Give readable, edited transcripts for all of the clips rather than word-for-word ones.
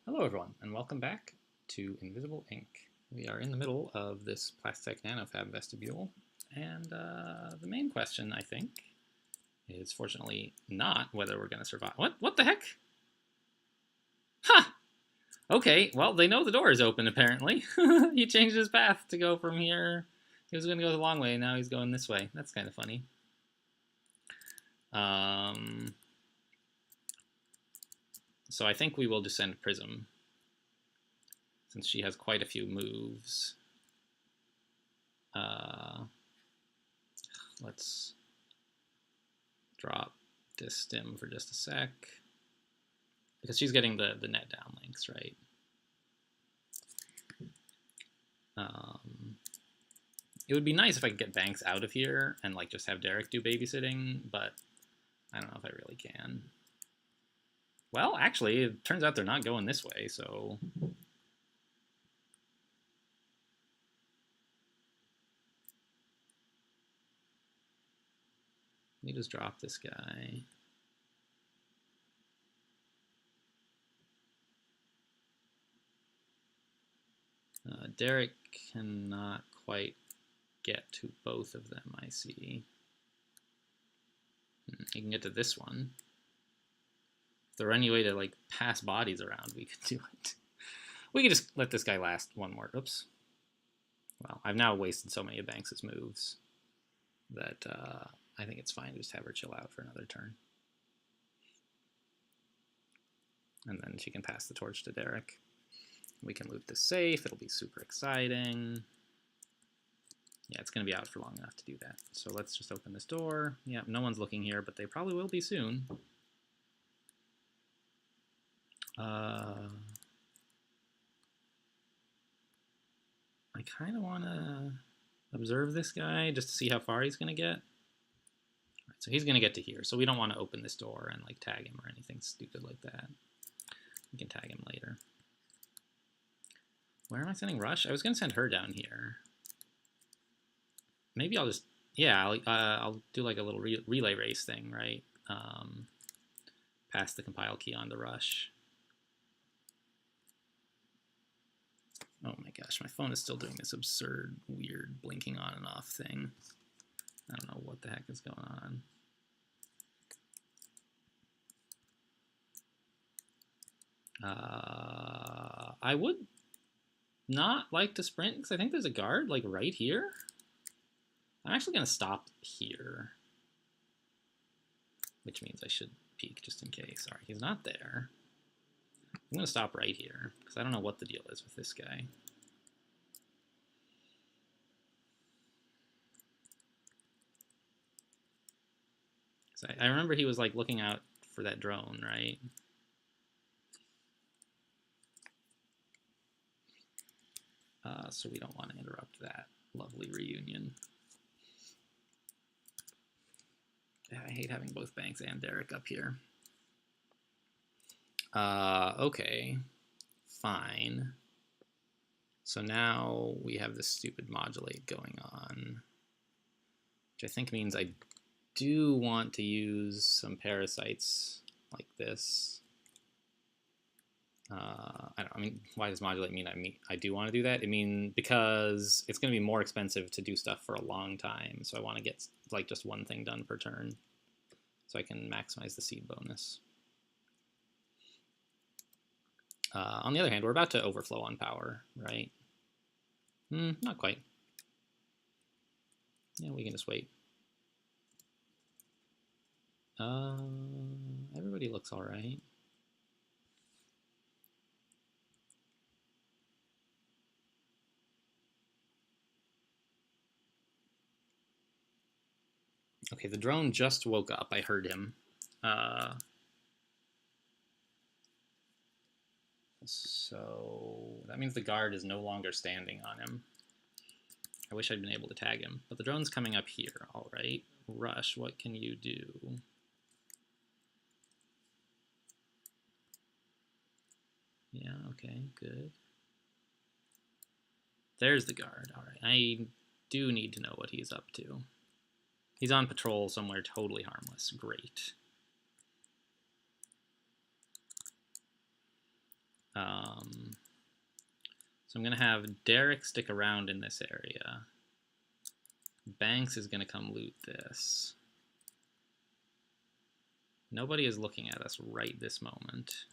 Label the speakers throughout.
Speaker 1: Hello everyone, and welcome back to Invisible Ink. We are in the middle of this Plastic Nanofab vestibule, and the main question, I think, is fortunately not whether we're going to survive. What the heck? Ha! Okay, well, they know the door is open, apparently. He changed his path to go from here. He was going to go the long way, and now he's going this way. That's kind of funny. So I think we will descend Prism, since she has quite a few moves. Let's drop this stim for just a sec, because she's getting the net downlinks, right? It would be nice if I could get Banks out of here and like just have Derek do babysitting, but I don't know if I really can. Well, actually, it turns out they're not going this way, so let me just drop this guy. Derek cannot quite get to both of them, I see. He can get to this one. If there were any way to like pass bodies around, we could do it. We could just let this guy last one more. Oops. Well, I've now wasted so many of Banks' moves that I think it's fine to just have her chill out for another turn. And then she can pass the torch to Derek. We can loot this safe. It'll be super exciting. Yeah, it's going to be out for long enough to do that. So let's just open this door. Yeah, no one's looking here, but they probably will be soon. I kind of want to observe this guy just to see how far he's going to get. All right, so he's going to get to here, so we don't want to open this door and like tag him or anything stupid like that. We can tag him later. Where am I sending Rush? I was going to send her down here. Maybe I'll just, yeah, I'll do like a little relay race thing, right? Pass the compile key on to Rush. Oh my gosh, my phone is still doing this absurd, weird blinking on and off thing. I don't know what the heck is going on. I would not like to sprint because I think there's a guard like right here. I'm actually going to stop here, which means I should peek just in case. All right, he's not there. I'm going to stop right here because I don't know what the deal is with this guy. So I remember he was like looking out for that drone, right? So we don't want to interrupt that lovely reunion. Yeah, I hate having both Banks and Derek up here. Okay, fine. So now we have this stupid modulate going on, which I think means I do want to use some parasites like this. I mean, why does modulate mean I do want to do that? I mean, because it's going to be more expensive to do stuff for a long time, so I want to get like just one thing done per turn, so I can maximize the seed bonus. On the other hand, we're about to overflow on power, right? Not quite. Yeah, we can just wait. Everybody looks all right. Okay, the drone just woke up. I heard him. So that means the guard is no longer standing on him. I wish I'd been able to tag him. But the drone's coming up here. All right. Rush, what can you do? Yeah, okay, good. There's the guard. All right. I do need to know what he's up to. He's on patrol somewhere totally harmless. Great. So I'm going to have Derek stick around in this area. Banks is going to come loot this. Nobody is looking at us right this moment.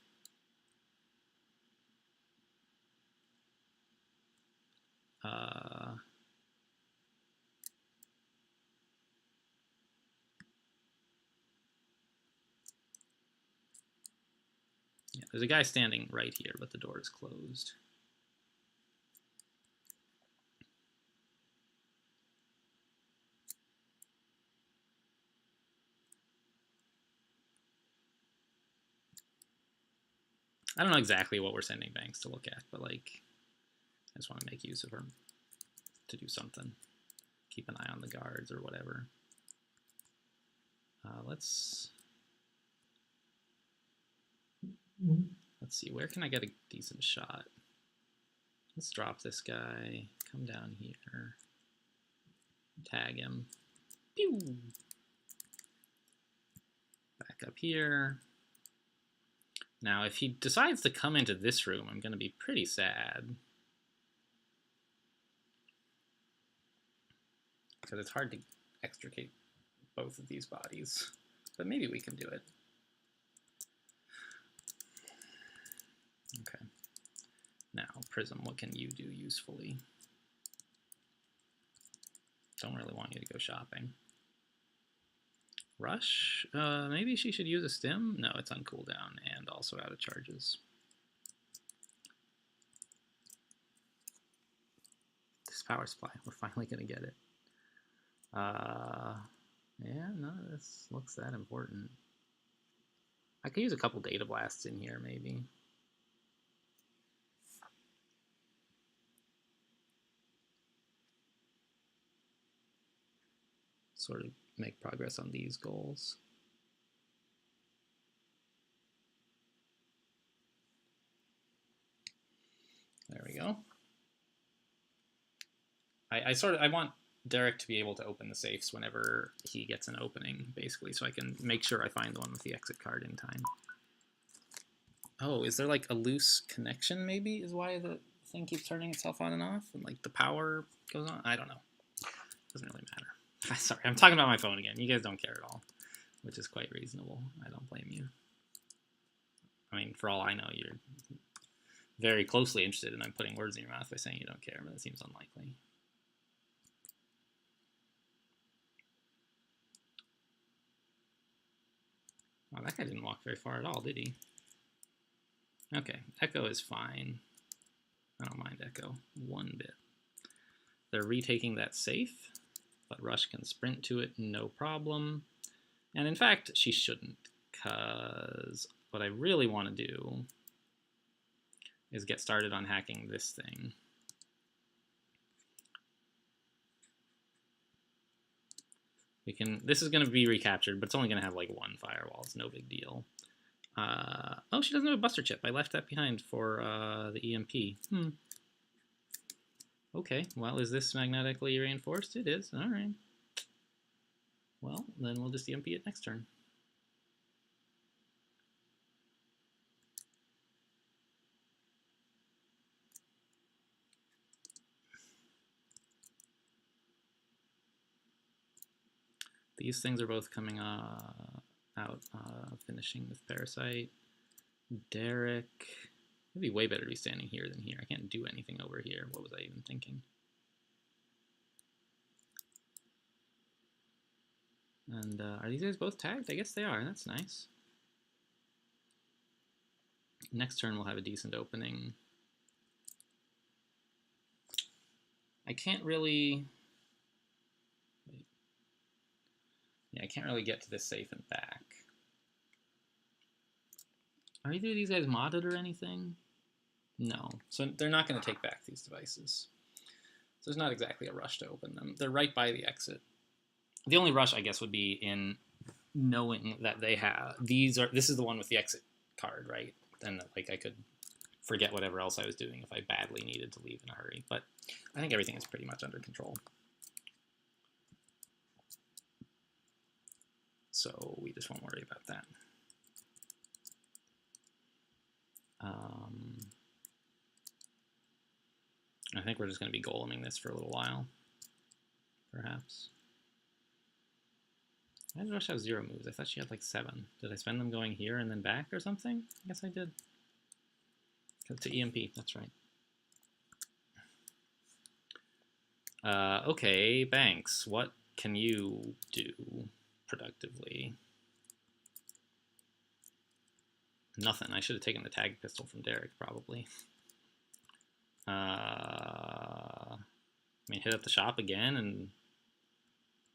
Speaker 1: Yeah, there's a guy standing right here, but the door is closed. I don't know exactly what we're sending Banks to look at, but like, I just want to make use of her to do something. Keep an eye on the guards or whatever. Let's see, where can I get a decent shot? Let's drop this guy, come down here, tag him. Pew! Back up here. Now, if he decides to come into this room, I'm going to be pretty sad. Because it's hard to extricate both of these bodies. But maybe we can do it. Okay. Now, Prism, what can you do usefully? Don't really want you to go shopping. Rush? Maybe she should use a stim? No, it's on cooldown and also out of charges. This power supply, we're finally going to get it. Yeah, none of this looks that important. I could use a couple data blasts in here, maybe. Sort of make progress on these goals. There we go. I want Derek to be able to open the safes whenever he gets an opening, basically, so I can make sure I find the one with the exit card in time. Oh, is there like a loose connection, maybe, is why the thing keeps turning itself on and off, and like the power goes on? I don't know. Doesn't really matter. Sorry, I'm talking about my phone again. You guys don't care at all, which is quite reasonable. I don't blame you. I mean, for all I know, you're very closely interested in putting words in your mouth by saying you don't care, but it seems unlikely. Wow, that guy didn't walk very far at all, did he? Okay, Echo is fine. I don't mind Echo one bit. They're retaking that safe, but Rush can sprint to it, no problem. And in fact, she shouldn't, because what I really want to do is get started on hacking this thing. We can. This is going to be recaptured, but it's only going to have like one firewall. It's no big deal. Oh, she doesn't have a buster chip. I left that behind for the EMP. Okay, well, is this magnetically reinforced? It is. All right. Well, then we'll just EMP it next turn. These things are both coming out, finishing with Parasite. Derek. It'd be way better to be standing here than here. I can't do anything over here. What was I even thinking? And are these guys both tagged? I guess they are. That's nice. Next turn we'll have a decent opening. I can't really... Wait. Yeah, I can't really get to this safe and back. Are either of these guys modded or anything? No. So they're not going to take back these devices. So there's not exactly a rush to open them. They're right by the exit. The only rush, I guess, would be in knowing that they have... This is the one with the exit card, right? And like I could forget whatever else I was doing if I badly needed to leave in a hurry. But I think everything is pretty much under control. So we just won't worry about that. I think we're just going to be goleming this for a little while, perhaps. Why did Rush have 0 moves? I thought she had like 7. Did I spend them going here and then back or something? I guess I did. To EMP, that's right. Okay, Banks, what can you do productively? Nothing. I should have taken the tag pistol from Derek, probably. I mean, hit up the shop again and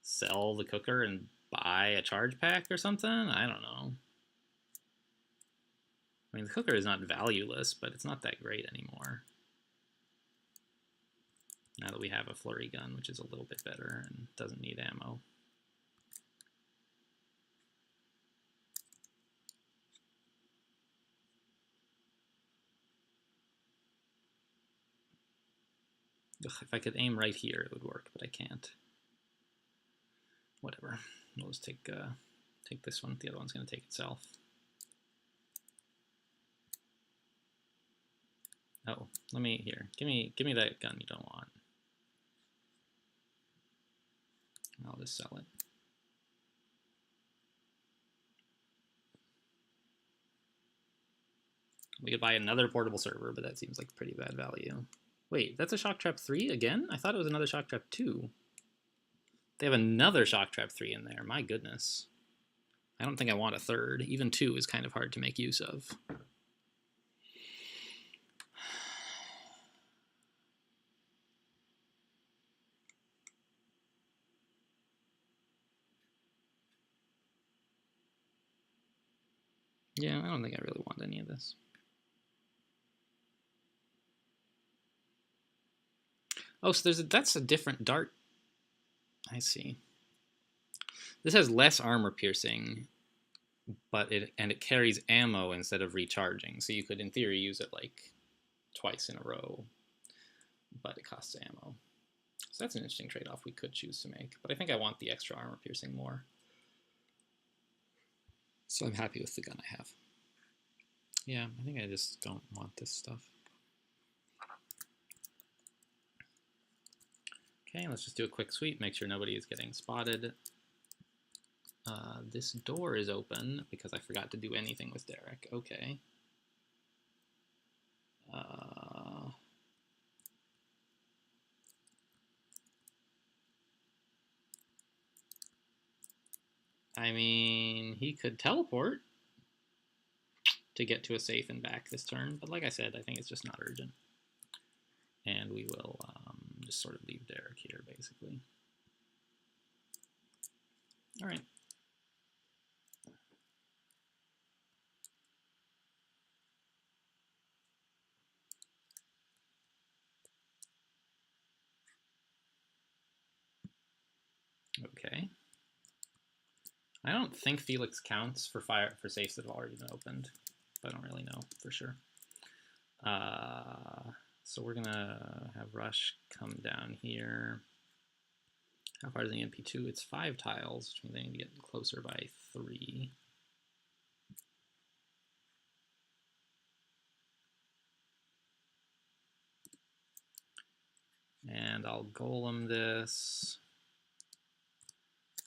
Speaker 1: sell the cooker and buy a charge pack or something? I don't know. I mean, the cooker is not valueless, but it's not that great anymore. Now that we have a flurry gun, which is a little bit better and doesn't need ammo. Ugh, if I could aim right here, it would work, but I can't. Whatever. We'll just take this one. The other one's going to take itself. Oh, let me here. Give me that gun you don't want. I'll just sell it. We could buy another portable server, but that seems like pretty bad value. Wait, that's a Shock Trap 3 again? I thought it was another Shock Trap 2. They have another Shock Trap 3 in there. My goodness. I don't think I want a third. Even 2 is kind of hard to make use of. Yeah, I don't think I really want any of this. Oh, so that's a different dart. I see. This has less armor piercing, but it carries ammo instead of recharging. So you could, in theory, use it like twice in a row, but it costs ammo. So that's an interesting trade-off we could choose to make. But I think I want the extra armor piercing more. So I'm happy with the gun I have. Yeah, I think I just don't want this stuff. Okay, let's just do a quick sweep, make sure nobody is getting spotted. This door is open because I forgot to do anything with Derek. Okay. I mean, he could teleport to get to a safe and back this turn, but like I said, I think it's just not urgent. And we will just sort of leave Derek here, basically. All right. Okay. I don't think Felix counts for safes that have already been opened, but I don't really know for sure. So we're gonna have Rush come down here. How far is the MP2? It's 5 tiles, which means they need to get closer by 3. And I'll golem this.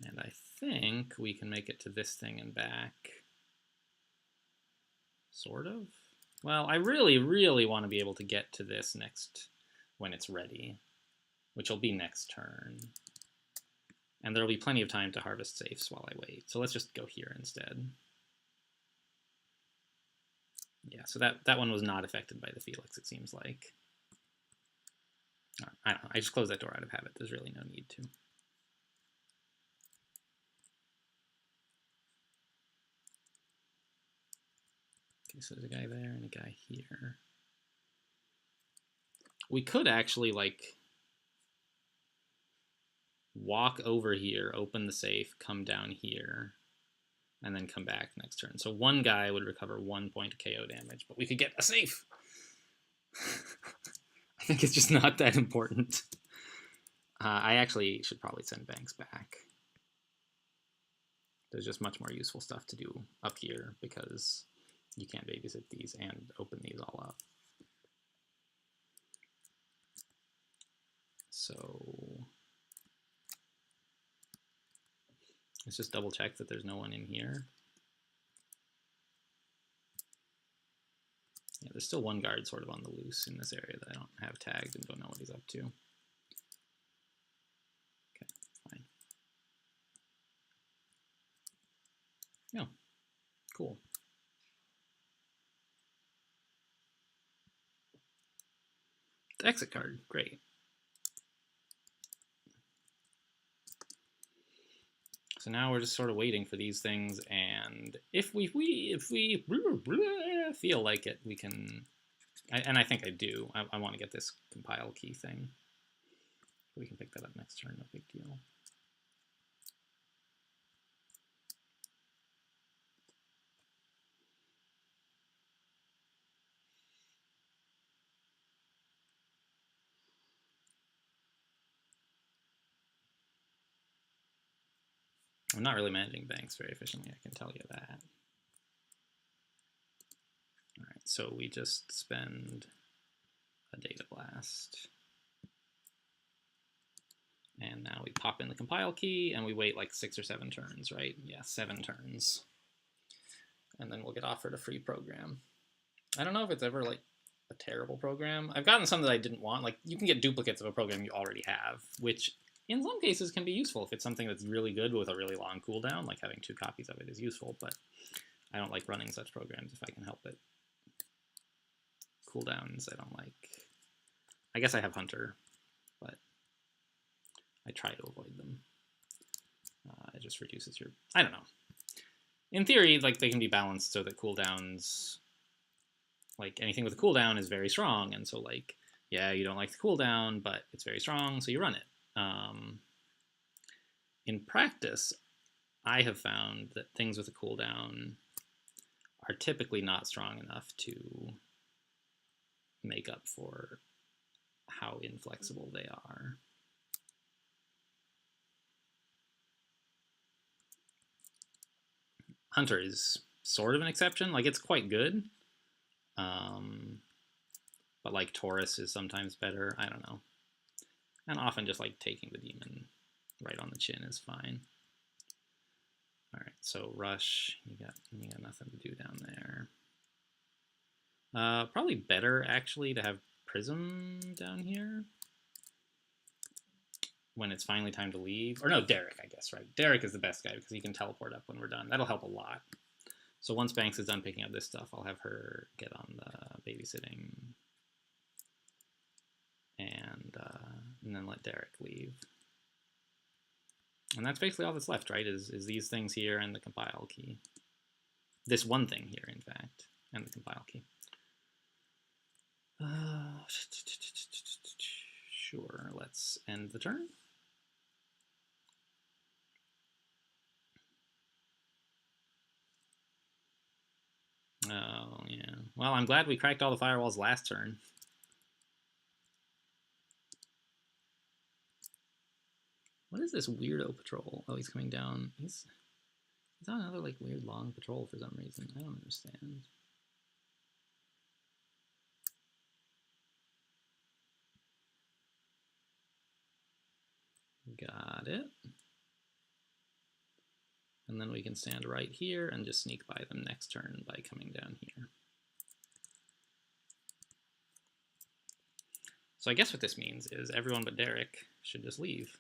Speaker 1: And I think we can make it to this thing and back. Sort of? Well, I really, really want to be able to get to this next when it's ready, which will be next turn. And there will be plenty of time to harvest safes while I wait. So let's just go here instead. Yeah, so that one was not affected by the Felix, it seems like. I don't know, I just closed that door out of habit. There's really no need to. Okay, so there's a guy there and a guy here. We could actually, like, walk over here, open the safe, come down here, and then come back next turn. So one guy would recover 1 point of KO damage, but we could get a safe. I think it's just not that important. I actually should probably send Banks back. There's just much more useful stuff to do up here because You can't babysit these and open these all up. So let's just double check that there's no one in here. Yeah, there's still one guard sort of on the loose in this area that I don't have tagged and don't know what he's up to. Okay, fine. Yeah, cool. The exit card, great. So now we're just sort of waiting for these things, and if we feel like it, we can. And I think I do. I want to get this compile key thing. We can pick that up next turn. No big deal. I'm not really managing banks very efficiently, I can tell you that. All right, so we just spend a data blast. And now we pop in the compile key and we wait like 6 or 7 turns, right? Yeah, 7 turns. And then we'll get offered a free program. I don't know if it's ever like a terrible program. I've gotten some that I didn't want. Like you can get duplicates of a program you already have, which in some cases can be useful if it's something that's really good with a really long cooldown. Like having 2 copies of it is useful, but I don't like running such programs if I can help it. Cooldowns I don't like. I guess I have Hunter, but I try to avoid them. It just reduces your... I don't know. In theory, like they can be balanced so that cooldowns... Like anything with a cooldown is very strong, and so like, yeah, you don't like the cooldown, but it's very strong, so you run it. In practice, I have found that things with a cooldown are typically not strong enough to make up for how inflexible they are. Hunter is sort of an exception. Like it's quite good, but like Taurus is sometimes better. I don't know. And often just like taking the demon right on the chin is fine. All right, so rush. You got nothing to do down there. Probably better actually to have Prism down here when it's finally time to leave. Or no, Derek, I guess, right? Derek is the best guy because he can teleport up when we're done. That'll help a lot. So once Banks is done picking up this stuff, I'll have her get on the babysitting and then let Derek leave. And that's basically all that's left, right, is these things here and the compile key. This one thing here, in fact, and the compile key. Sure, let's end the turn. Oh, yeah. Well, I'm glad we cracked all the firewalls last turn. What is this weirdo patrol? Oh, he's coming down. He's on another, like, weird long patrol for some reason. I don't understand. Got it. And then we can stand right here and just sneak by them next turn by coming down here. So I guess what this means is everyone but Derek should just leave.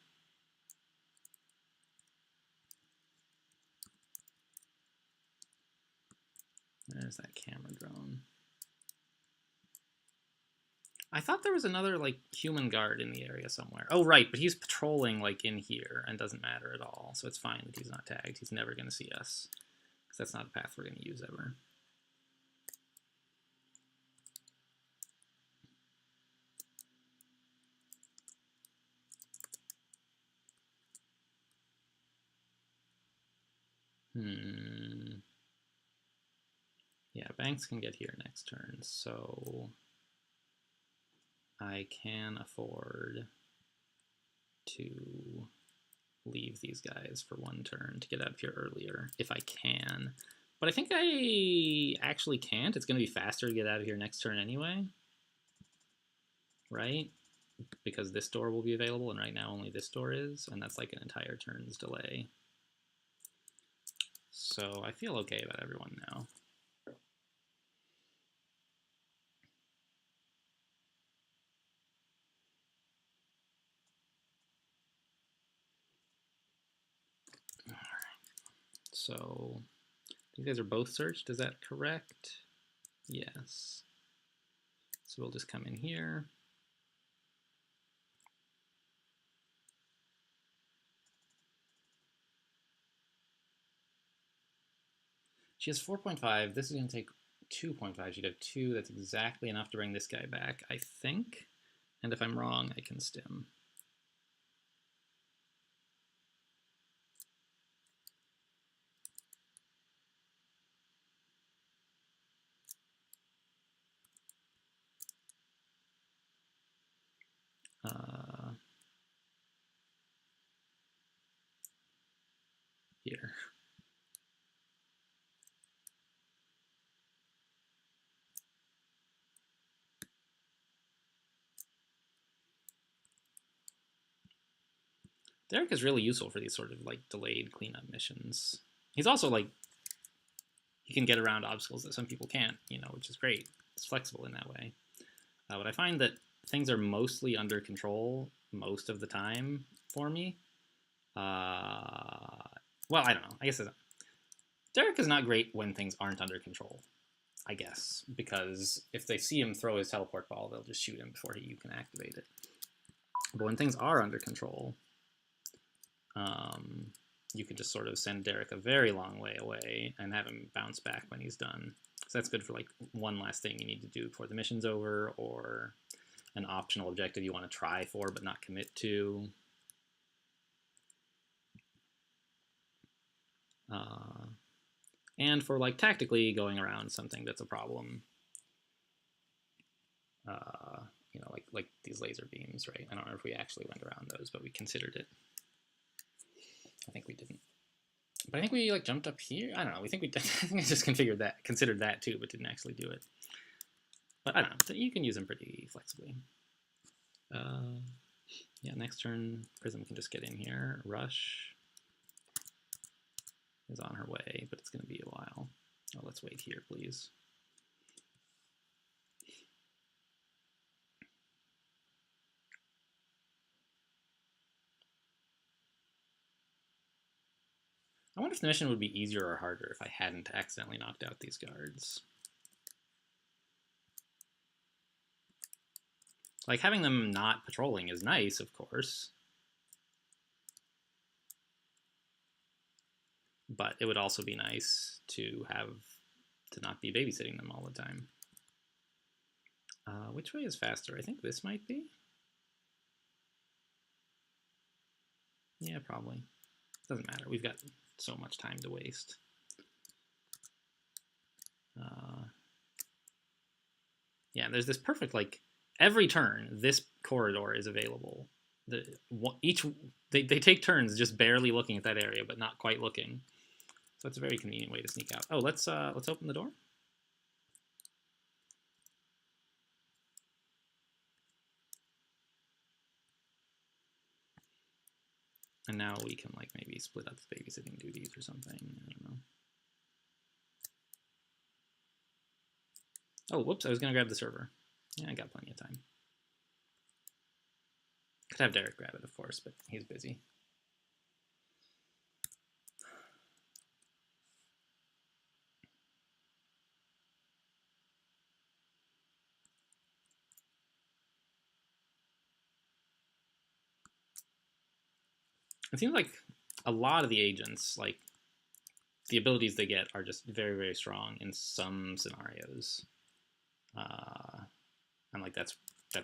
Speaker 1: There's that camera drone. I thought there was another, like, human guard in the area somewhere. Oh, right, but he's patrolling, like, in here and doesn't matter at all. So it's fine that he's not tagged. He's never going to see us because that's not a path we're going to use ever. Yeah, Banks can get here next turn, so I can afford to leave these guys for one turn to get out of here earlier, if I can. But I think I actually can't. It's going to be faster to get out of here next turn anyway. Right? Because this door will be available, and right now only this door is, and that's like an entire turn's delay. So I feel okay about everyone now. All right. So these guys are both searched. Is that correct? Yes. So we'll just come in here. She has 4.5. This is going to take 2.5. She'd have 2. That's exactly enough to bring this guy back, I think. And if I'm wrong, I can stim. Here. Derek is really useful for these sort of like delayed cleanup missions. He's also like, he can get around obstacles that some people can't, you know, which is great. It's flexible in that way. But I find that things are mostly under control most of the time for me. Well, I don't know. I guess Derek is not great when things aren't under control, I guess, because if they see him throw his teleport ball, they'll just shoot him before you can activate it. But when things are under control, you can just sort of send Derek a very long way away and have him bounce back when he's done. So that's good for like one last thing you need to do before the mission's over, or an optional objective you want to try for but not commit to. And for like tactically going around something that's a problem. You know, like these laser beams, right? I don't know if we actually went around those, but we considered it. I think we didn't. But I think we like jumped up here. I don't know. I think I just considered that too, but didn't actually do it. But I don't know. You can use them pretty flexibly. Yeah, next turn, Prism can just get in here. Rush is on her way, but it's going to be a while. Oh, let's wait here, please. I wonder if the mission would be easier or harder if I hadn't accidentally knocked out these guards. Like, having them not patrolling is nice, of course. But it would also be nice to not be babysitting them all the time. Which way is faster? I think this might be. Yeah, probably. Doesn't matter. We've got so much time to waste. Yeah, there's this perfect, like, every turn, this corridor is available. They take turns just barely looking at that area, but not quite looking. So it's a very convenient way to sneak out. Oh, let's open the door. And now we can like maybe split up the babysitting duties or something. I don't know. Oh, whoops! I was gonna grab the server. Yeah, I got plenty of time. Could have Derek grab it, of course, but he's busy. It seems like a lot of the agents, like the abilities they get, are just very, very strong in some scenarios. And like that's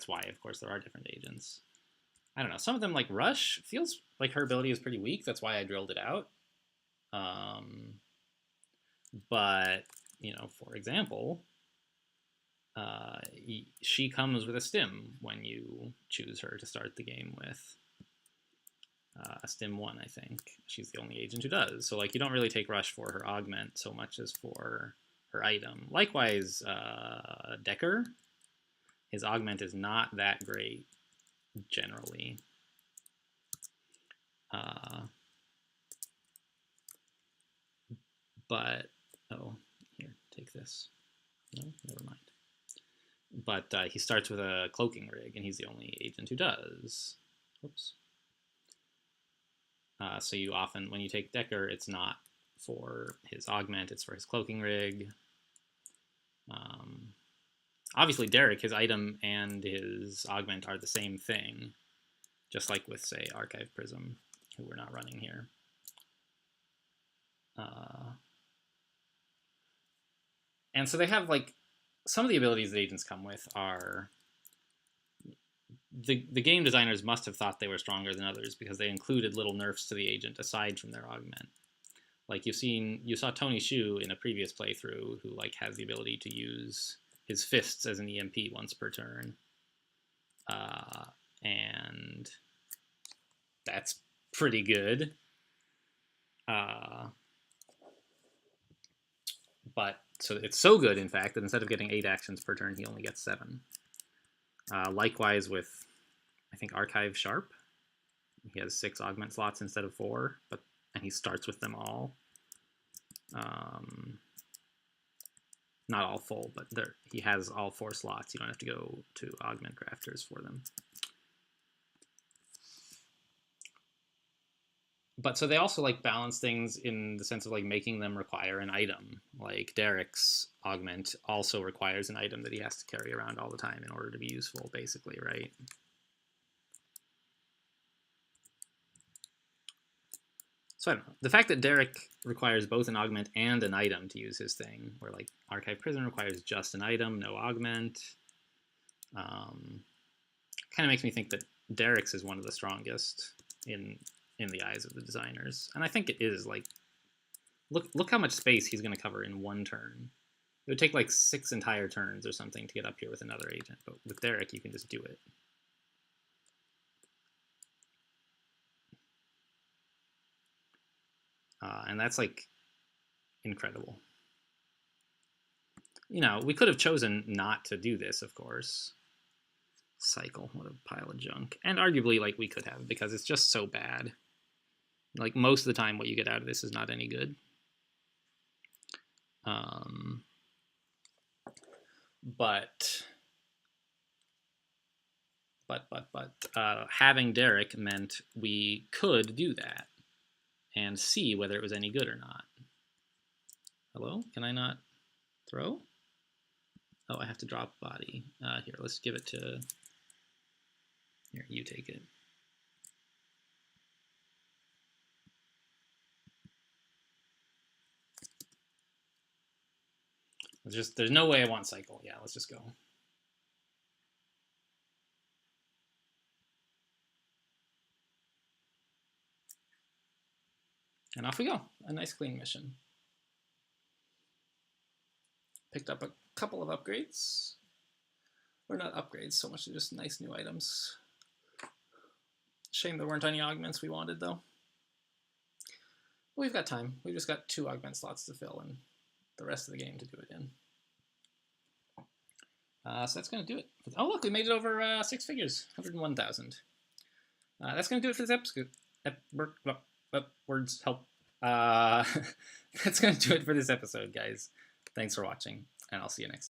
Speaker 1: why, of course, there are different agents. I don't know. Some of them, like Rush, feels like her ability is pretty weak. That's why I drilled it out. But, you know, for example, she comes with a stim when you choose her to start the game with. a stim 1, I think. She's the only agent who does. So like you don't really take rush for her augment so much as for her item. Likewise, Decker, his augment is not that great generally. But, oh, here, take this. No, never mind. But he starts with a cloaking rig, and he's the only agent who does. Whoops. So you often, when you take Decker, it's not for his augment, it's for his cloaking rig. Obviously, Derek, his item and his augment are the same thing, just like with, say, Archive Prism, who we're not running here. And so they have, like, some of the abilities that agents come with are... The game designers must have thought they were stronger than others because they included little nerfs to the agent aside from their augment. Like you saw Tony Shu in a previous playthrough who like has the ability to use his fists as an EMP once per turn. And that's pretty good. But so it's so good, in fact, that instead of getting 8 actions per turn, he only gets 7. Likewise with, I think, Archive Sharp. He has 6 augment slots instead of 4, and he starts with them all. Not all full, but he has all 4 slots. You don't have to go to augment crafters for them. But so they also like balance things in the sense of like making them require an item. Like Derek's augment also requires an item that he has to carry around all the time in order to be useful, basically, right? So I don't know. The fact that Derek requires both an augment and an item to use his thing, where like Archive Prison requires just an item, no augment, kind of makes me think that Derek's is one of the strongest in the eyes of the designers. And I think it is. Like, look how much space he's going to cover in one turn. It would take like 6 entire turns or something to get up here with another agent, but with Derek you can just do it. And that's like incredible. You know, we could have chosen not to do this, of course. Cycle, what a pile of junk. And arguably, like, we could have, because it's just so bad. Like, most of the time what you get out of this is not any good. But having Derek meant we could do that and see whether it was any good or not. Hello? Can I not throw? Oh, I have to drop body. Here, let's give it to... Here, you take it. There's no way I want cycle. Yeah, let's just go. And off we go. A nice clean mission. Picked up a couple of upgrades. Or not upgrades so much, just nice new items. Shame there weren't any augments we wanted, though. We've got time. We've just got 2 augment slots to fill and the rest of the game to do it in. So that's going to do it. Oh, look, we made it over 6 figures. 101,000. That's going to do it for this episode. Words help. That's going to do it for this episode, guys. Thanks for watching, and I'll see you next time.